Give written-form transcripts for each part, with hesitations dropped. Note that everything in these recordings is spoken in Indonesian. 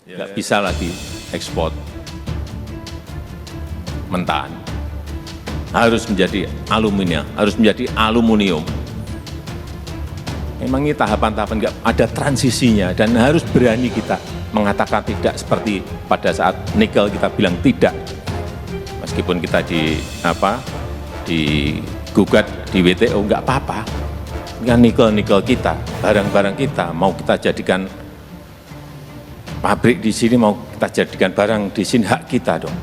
nggak bisa lagi ekspor mentah. Harus menjadi aluminium. Memang ini tahapan-tahapan, nggak ada transisinya, dan harus berani kita mengatakan tidak, seperti pada saat nikel kita bilang tidak. Meskipun kita digugat di WTO, nggak apa-apa. Kan nikel kita, barang-barang kita, mau kita jadikan pabrik di sini, mau kita jadikan barang di sini, hak kita dong.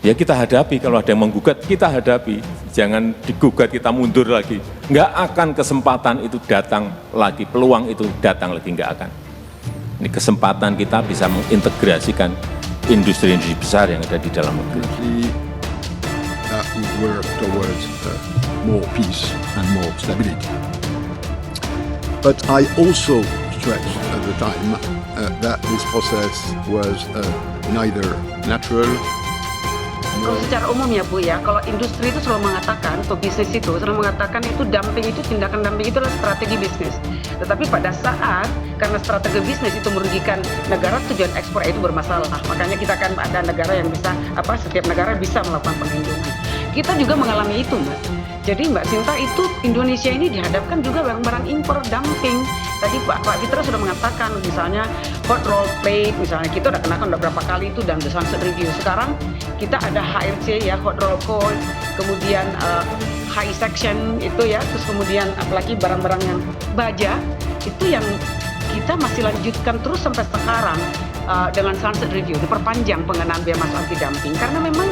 Ya kita hadapi, kalau ada yang menggugat, kita hadapi. Jangan digugat, kita mundur lagi. Nggak akan kesempatan itu datang lagi, peluang itu datang lagi, nggak akan. Ini kesempatan kita bisa mengintegrasikan industri-industri besar yang ada di dalam negeri. That we work towards more peace and more stability. But I also stressed at the time that this process was neither natural. Kalau secara umum ya Bu ya, kalau industri itu selalu mengatakan, atau bisnis itu selalu mengatakan itu dumping, itu tindakan dumping itu adalah strategi bisnis. Tetapi pada saat karena strategi bisnis itu merugikan negara, tujuan ekspor itu bermasalah. Makanya kita akan ada negara yang bisa, setiap negara bisa melakukan perlindungan. Kita juga mengalami itu Mbak. Jadi Mbak Sinta, itu Indonesia ini dihadapkan juga barang-barang impor dumping. Tadi Pak Fitra sudah mengatakan, misalnya hot roll plate, misalnya kita udah kenakan udah berapa kali itu dan the sunset review. Sekarang kita ada HRC ya, hot roll coil, kemudian high section itu ya, terus kemudian apalagi barang-barang yang baja, itu yang kita masih lanjutkan terus sampai sekarang dengan sunset review, diperpanjang pengenaan biaya masuk anti dumping karena memang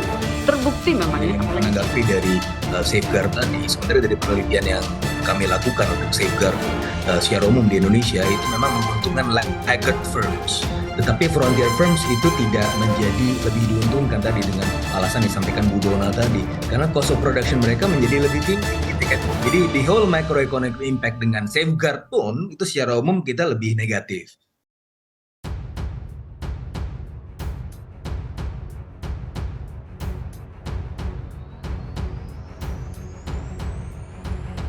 terbukti memang ini. Menanggapi dari safeguard tadi, sebenarnya dari penelitian yang kami lakukan untuk safeguard secara umum di Indonesia itu memang menguntungkan laggard firms. Tetapi frontier firms itu tidak menjadi lebih diuntungkan tadi dengan alasan disampaikan Bu Dona tadi. Karena cost of production mereka menjadi lebih tinggi. Gitu kan. Jadi the whole microeconomic impact dengan safeguard pun itu secara umum kita lebih negatif.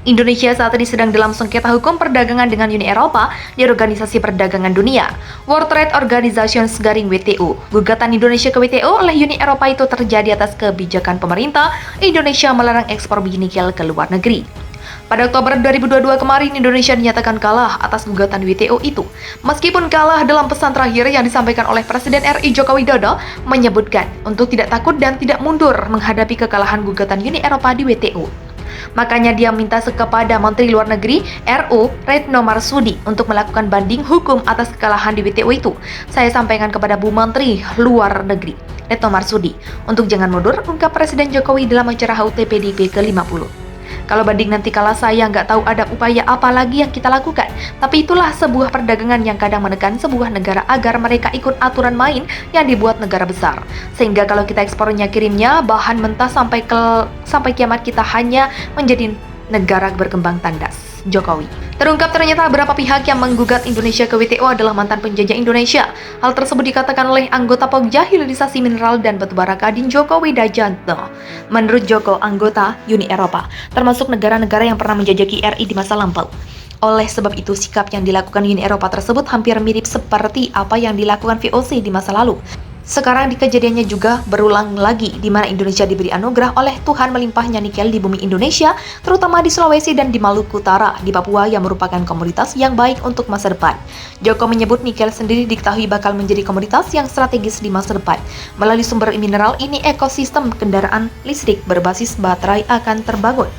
Indonesia saat ini sedang dalam sengketa hukum perdagangan dengan Uni Eropa di Organisasi Perdagangan Dunia, World Trade Organization garing WTO. Gugatan Indonesia ke WTO oleh Uni Eropa itu terjadi atas kebijakan pemerintah Indonesia melarang ekspor biji nikel ke luar negeri. Pada Oktober 2022 kemarin, Indonesia dinyatakan kalah atas gugatan WTO itu. Meskipun kalah, dalam pesan terakhir yang disampaikan oleh Presiden RI Joko Widodo menyebutkan untuk tidak takut dan tidak mundur menghadapi kekalahan gugatan Uni Eropa di WTO. Makanya dia minta kepada Menteri Luar Negeri RU Retno Marsudi untuk melakukan banding hukum atas kekalahan di WTO itu. Saya sampaikan kepada Bu Menteri Luar Negeri Retno Marsudi untuk jangan mundur, ungkap Presiden Jokowi dalam acara HUT PDIP ke-50. Kalau banding nanti kalah, saya nggak tahu ada upaya apa lagi yang kita lakukan. Tapi itulah sebuah perdagangan yang kadang menekan sebuah negara agar mereka ikut aturan main yang dibuat negara besar. Sehingga kalau kita ekspornya kirimnya bahan mentah sampai kiamat, kita hanya menjadi negara berkembang tandas. Jokowi. Terungkap ternyata beberapa pihak yang menggugat Indonesia ke WTO adalah mantan penjajah Indonesia. Hal tersebut dikatakan oleh anggota Pokja Hilirisasi Mineral dan Batubara Kadin Joko Widajanto. Menurut Joko, anggota Uni Eropa termasuk negara-negara yang pernah menjajaki RI di masa lampau. Oleh sebab itu, sikap yang dilakukan Uni Eropa tersebut hampir mirip seperti apa yang dilakukan VOC di masa lalu. Sekarang di kejadiannya juga berulang lagi, di mana Indonesia diberi anugerah oleh Tuhan melimpahnya nikel di bumi Indonesia, terutama di Sulawesi dan di Maluku Utara, di Papua yang merupakan komoditas yang baik untuk masa depan. Joko menyebut nikel sendiri diketahui bakal menjadi komoditas yang strategis di masa depan. Melalui sumber mineral ini, ekosistem kendaraan listrik berbasis baterai akan terbangun.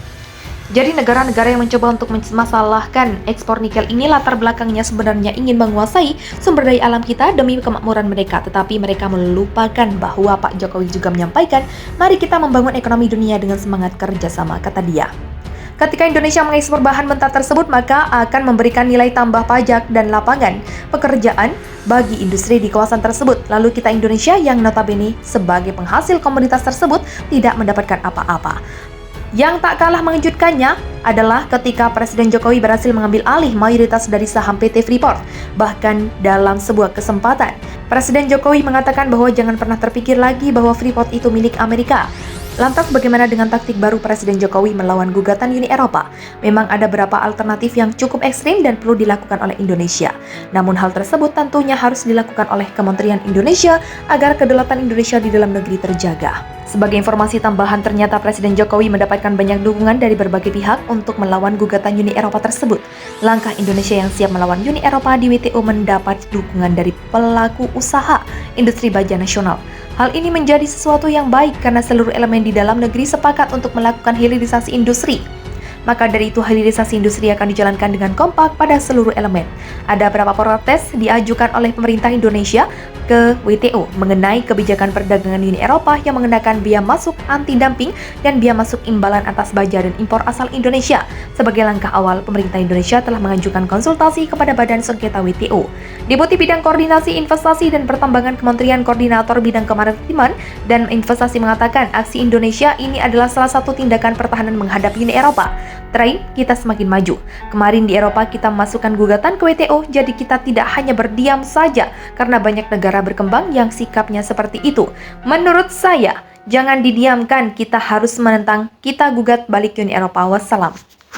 Jadi negara-negara yang mencoba untuk memasalahkan ekspor nikel ini latar belakangnya sebenarnya ingin menguasai sumber daya alam kita demi kemakmuran mereka. Tetapi mereka melupakan bahwa Pak Jokowi juga menyampaikan, mari kita membangun ekonomi dunia dengan semangat kerjasama, kata dia. Ketika Indonesia mengekspor bahan mentah tersebut, maka akan memberikan nilai tambah pajak dan lapangan pekerjaan bagi industri di kawasan tersebut. Lalu kita Indonesia yang notabene sebagai penghasil komoditas tersebut tidak mendapatkan apa-apa. Yang tak kalah mengejutkannya adalah ketika Presiden Jokowi berhasil mengambil alih mayoritas dari saham PT Freeport. Bahkan dalam sebuah kesempatan, Presiden Jokowi mengatakan bahwa jangan pernah terpikir lagi bahwa Freeport itu milik Amerika. Lantas bagaimana dengan taktik baru Presiden Jokowi melawan gugatan Uni Eropa? Memang ada beberapa alternatif yang cukup ekstrim dan perlu dilakukan oleh Indonesia. Namun hal tersebut tentunya harus dilakukan oleh Kementerian Indonesia agar kedaulatan Indonesia di dalam negeri terjaga. Sebagai informasi tambahan, ternyata Presiden Jokowi mendapatkan banyak dukungan dari berbagai pihak untuk melawan gugatan Uni Eropa tersebut. Langkah Indonesia yang siap melawan Uni Eropa di WTO mendapat dukungan dari pelaku usaha industri baja nasional. Hal ini menjadi sesuatu yang baik karena seluruh elemen di dalam negeri sepakat untuk melakukan hilirisasi industri. Maka dari itu hilirisasi industri akan dijalankan dengan kompak pada seluruh elemen. Ada beberapa protes diajukan oleh pemerintah Indonesia ke WTO mengenai kebijakan perdagangan Uni Eropa yang mengenakan biaya masuk anti-dumping dan biaya masuk imbalan atas baja dan impor asal Indonesia. Sebagai langkah awal, pemerintah Indonesia telah mengajukan konsultasi kepada Badan Sengketa WTO. Deputi Bidang Koordinasi Investasi dan Pertambangan Kementerian Koordinator Bidang Kemaritiman dan Investasi mengatakan aksi Indonesia ini adalah salah satu tindakan pertahanan menghadapi Uni Eropa. Terakhir, kita semakin maju. Kemarin di Eropa kita memasukkan gugatan ke WTO, jadi kita tidak hanya berdiam saja karena banyak negara berkembang yang sikapnya seperti itu. Menurut saya, jangan didiamkan, kita harus menentang, kita gugat balik Uni Eropa. Wassalam.